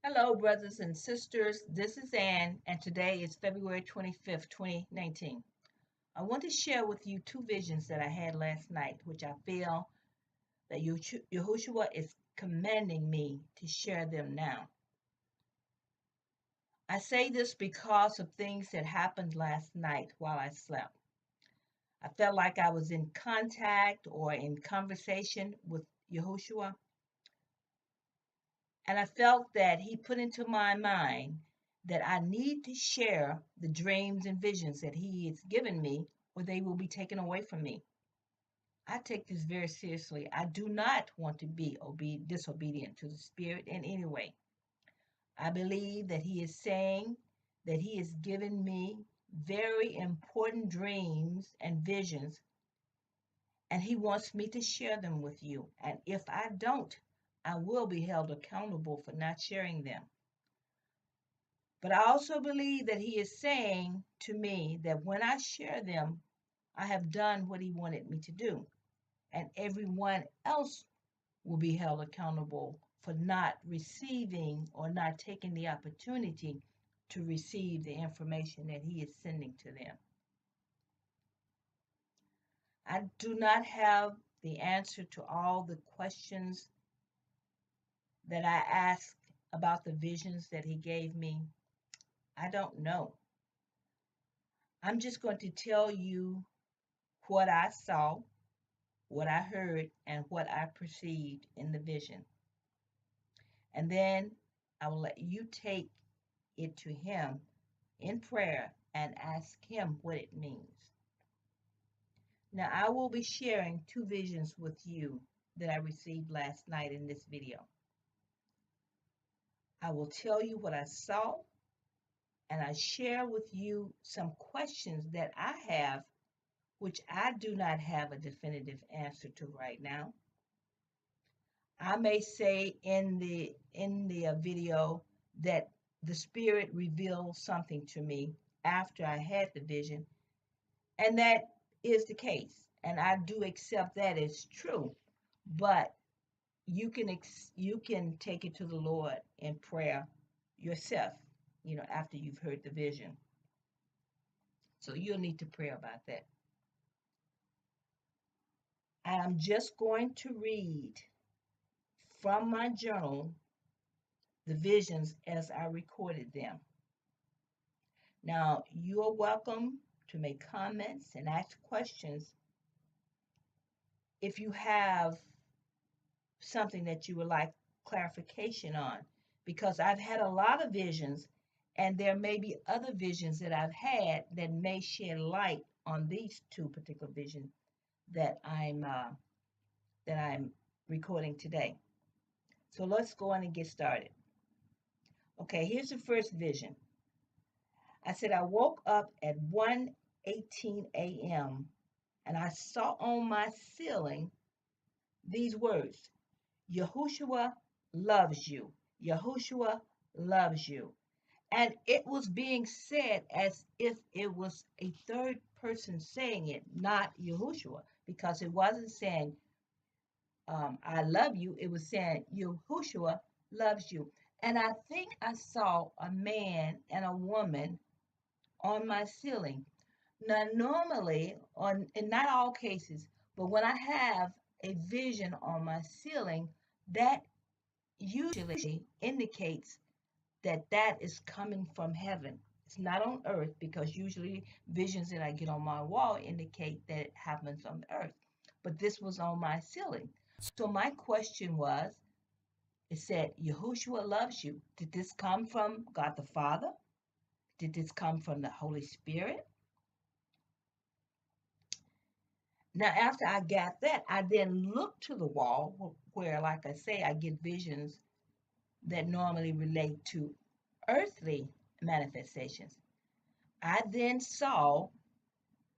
Hello, brothers and sisters. This is Ann, and today is February 25th, 2019. I want to share with you two visions that I had last night, which I feel that Yahushua is commanding me to share them now. I say this because of things that happened last night while I slept. I felt like I was in contact or in conversation with Yahushua, and I felt that he put into my mind that I need to share the dreams and visions that he has given me, or they will be taken away from me. I take this very seriously. I do not want to be disobedient to the Spirit in any way. I believe that he is saying that he has given me very important dreams and visions, and he wants me to share them with you. And if I don't, I will be held accountable for not sharing them. But I also believe that he is saying to me that when I share them, I have done what he wanted me to do. And everyone else will be held accountable for not receiving or not taking the opportunity to receive the information that he is sending to them. I do not have the answer to all the questions that I asked about the visions that he gave me. I don't know. I'm just going to tell you what I saw, what I heard, and what I perceived in the vision. And then I will let you take it to him in prayer and ask him what it means. Now, I will be sharing two visions with you that I received last night in this video. I will tell you what I saw, and I share with you some questions that I have, which I do not have a definitive answer to right now. I may say in the video that the Spirit revealed something to me after I had the vision, and that is the case, and I do accept that as true. But you can take it to the Lord in prayer yourself, after you've heard the vision. So you'll need to pray about that. And I'm just going to read from my journal the visions as I recorded them. Now, you are welcome to make comments and ask questions if you have something that you would like clarification on, because I've had a lot of visions, and there may be other visions that I've had that may shed light on these two particular visions that I'm recording today. So let's go on and get started. Okay, here's the first vision. I said I woke up at 1:18 a.m. and I saw on my ceiling these words: Yahushua loves you. Yahushua loves you. And it was being said as if it was a third person saying it, not Yahushua, because it wasn't saying, I love you. It was saying, Yahushua loves you. And I think I saw a man and a woman on my ceiling. Now, normally, in not all cases, but when I have a vision on my ceiling, that usually indicates that that is coming from heaven. It's not on earth, because usually visions that I get on my wall indicate that it happens on the earth. But this was on my ceiling. So my question was, it said, Yahushua loves you. Did this come from God the Father? Did this come from the Holy Spirit? Now, after I got that, I then looked to the wall where, like I say, I get visions that normally relate to earthly manifestations. I then saw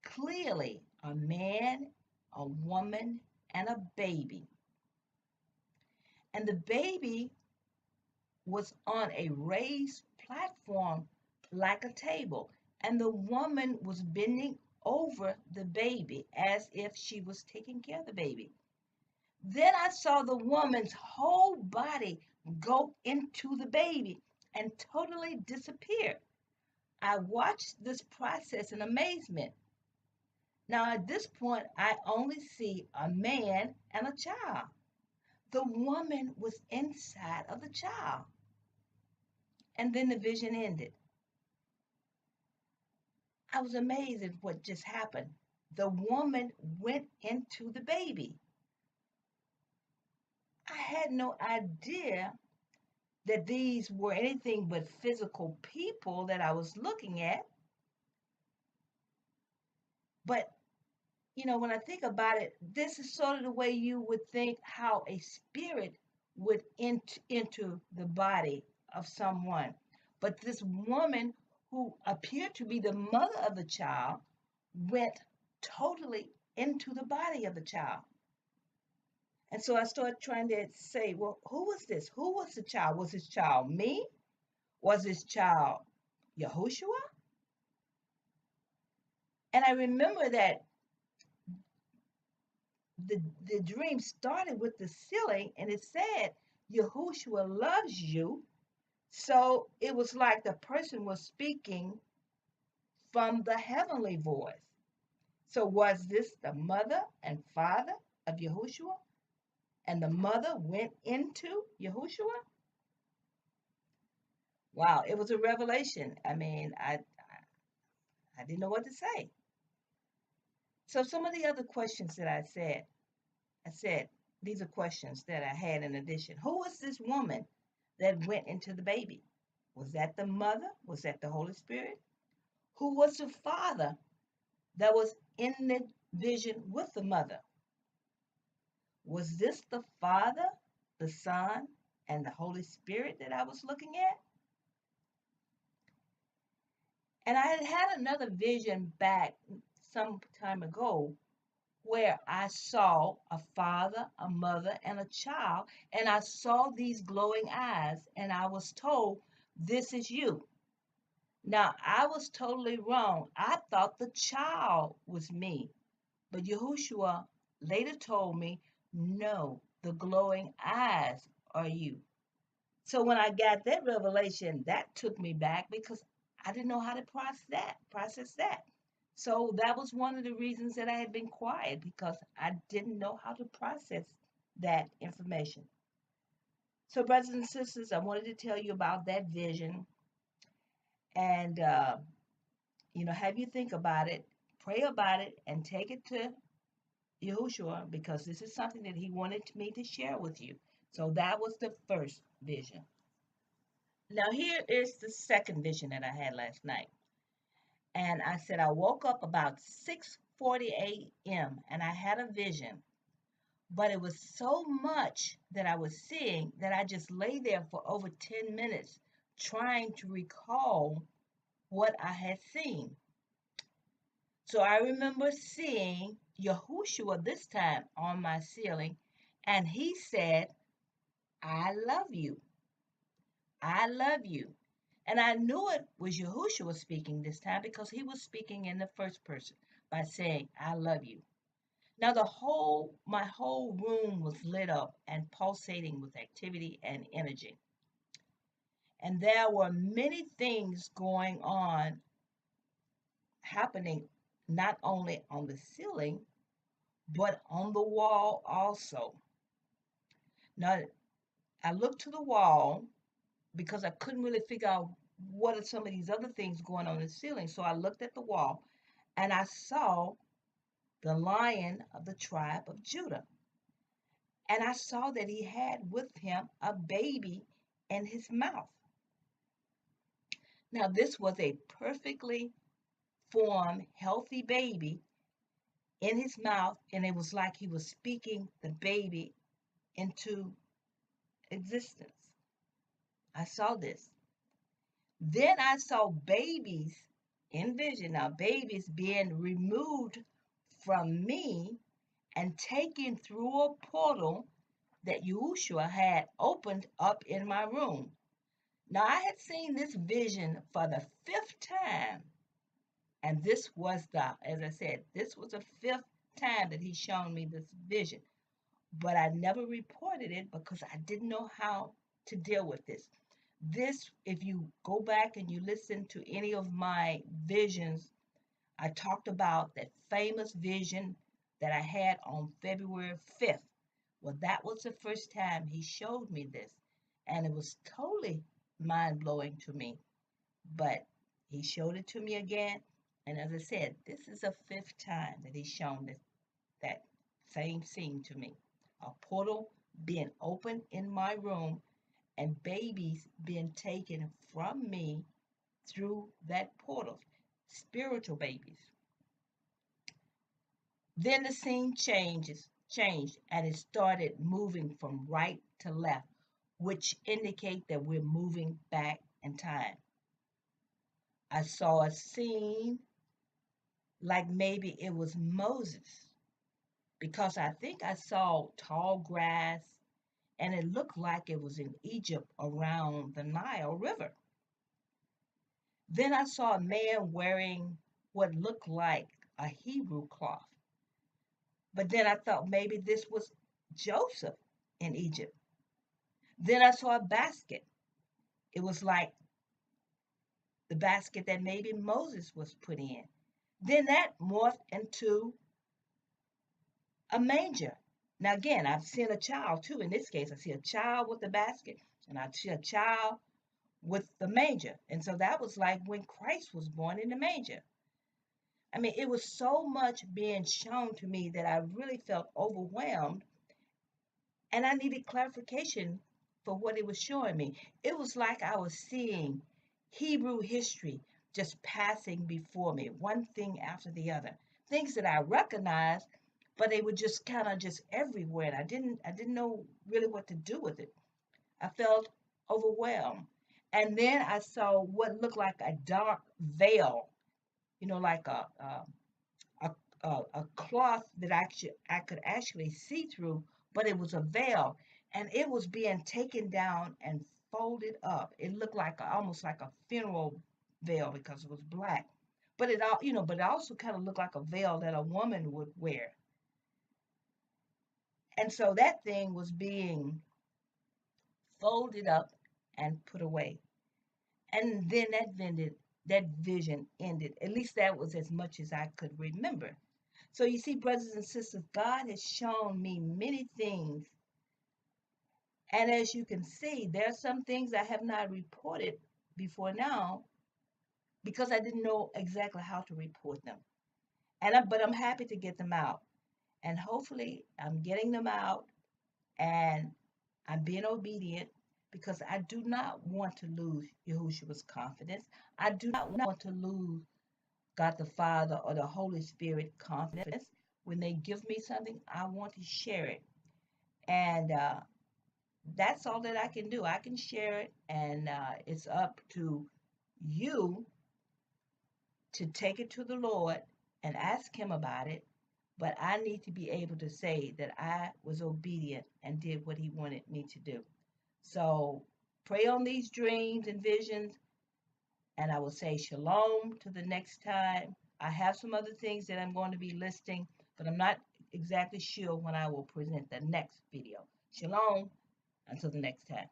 clearly a man, a woman, and a baby. And the baby was on a raised platform like a table. And the woman was bending over the baby as if she was taking care of the baby. Then I saw the woman's whole body go into the baby and totally disappear. I watched this process in amazement. Now, at this point, I only see a man and a child. The woman was inside of the child. And then the vision ended. I was amazed at what just happened. The woman went into the baby. I had no idea that these were anything but physical people that I was looking at. But, when I think about it, this is sort of the way you would think how a spirit would enter the body of someone. But this woman who appeared to be the mother of the child went totally into the body of the child. And so I started trying to say, well, who was this? Who was the child? Was this child me? Was this child Yahushua? And I remember that the dream started with the ceiling and it said, Yahushua loves you. So it was like the person was speaking from the heavenly voice. So was this the mother and father of Yahushua? And the mother went into Yahushua? Wow, it was a revelation. I mean, I didn't know what to say. So some of the other questions that I said, these are questions that I had in addition. Who was this woman that went into the baby? Was that the mother? Was that the Holy Spirit? Who was the father that was in the vision with the mother? Was this the Father, the Son, and the Holy Spirit that I was looking at? And I had another vision back some time ago where I saw a father, a mother, and a child, and I saw these glowing eyes, and I was told, this is you. Now, I was totally wrong. I thought the child was me, but Yahushua later told me, no, the glowing eyes are you. So when I got that revelation, that took me back because I didn't know how to process that. So that was one of the reasons that I had been quiet because I didn't know how to process that information. So, brothers and sisters, I wanted to tell you about that vision and, have you think about it, pray about it, and take it to Yahushua because this is something that he wanted me to share with you. So that was the first vision. Now, here is the second vision that I had last night. And I said I woke up about 6:40 a.m. and I had a vision, but it was so much that I was seeing that I just lay there for over 10 minutes trying to recall what I had seen. So I remember seeing Yahushua this time on my ceiling, and he said, I love you. I love you. And I knew it was Yahushua speaking this time because he was speaking in the first person by saying, I love you. Now my whole room was lit up and pulsating with activity and energy. And there were many things going on happening not only on the ceiling, but on the wall also. Now I looked to the wall because I couldn't really figure out what are some of these other things going on in the ceiling. So I looked at the wall and I saw the lion of the tribe of Judah. And I saw that he had with him a baby in his mouth. Now, this was a perfectly formed, healthy baby in his mouth, and it was like he was speaking the baby into existence. I saw this. Then I saw babies in vision. Now, babies being removed from me and taken through a portal that Yahushua had opened up in my room. Now, I had seen this vision for the fifth time, and this was as I said, this was the fifth time that he shown me this vision. But I never reported it because I didn't know how to deal with this. This, if you go back and you listen to any of my visions, I talked about that famous vision that I had on February 5th. Well, that was the first time he showed me this, and it was totally mind blowing to me. But he showed it to me again, and as I said, this is the fifth time that he's shown that same scene to me. A portal being opened in my room and babies being taken from me through that portal, spiritual babies. Then the scene changed, and it started moving from right to left, which indicate that we're moving back in time. I saw a scene like maybe it was Moses, because I think I saw tall grass and it looked like it was in Egypt around the Nile River. Then I saw a man wearing what looked like a Hebrew cloth. But then I thought maybe this was Joseph in Egypt. Then I saw a basket. It was like the basket that maybe Moses was put in. Then that morphed into a manger. Now, again, I've seen a child too. In this case, I see a child with the basket, and I see a child with the manger. And so that was like when Christ was born in the manger. I mean, it was so much being shown to me that I really felt overwhelmed, and I needed clarification for what it was showing me. It was like I was seeing Hebrew history just passing before me, one thing after the other. Things that I recognized, but they were just kind of just everywhere. And I didn't know really what to do with it. I felt overwhelmed. And then I saw what looked like a dark veil, like a, a cloth that I could actually see through, but it was a veil, and it was being taken down and folded up. It looked like almost like a funeral veil because it was black, but but it also kind of looked like a veil that a woman would wear. And so that thing was being folded up and put away. And then that vision ended. At least that was as much as I could remember. So you see, brothers and sisters, God has shown me many things. And as you can see, there are some things I have not reported before now because I didn't know exactly how to report them. But I'm happy to get them out. And hopefully I'm getting them out and I'm being obedient because I do not want to lose Yahushua's confidence. I do not want to lose God the Father or the Holy Spirit confidence. When they give me something, I want to share it. And that's all that I can do. I can share it, and it's up to you to take it to the Lord and ask Him about it. But I need to be able to say that I was obedient and did what He wanted me to do. So pray on these dreams and visions, and I will say shalom to the next time. I have some other things that I'm going to be listing, but I'm not exactly sure when I will present the next video. Shalom until the next time.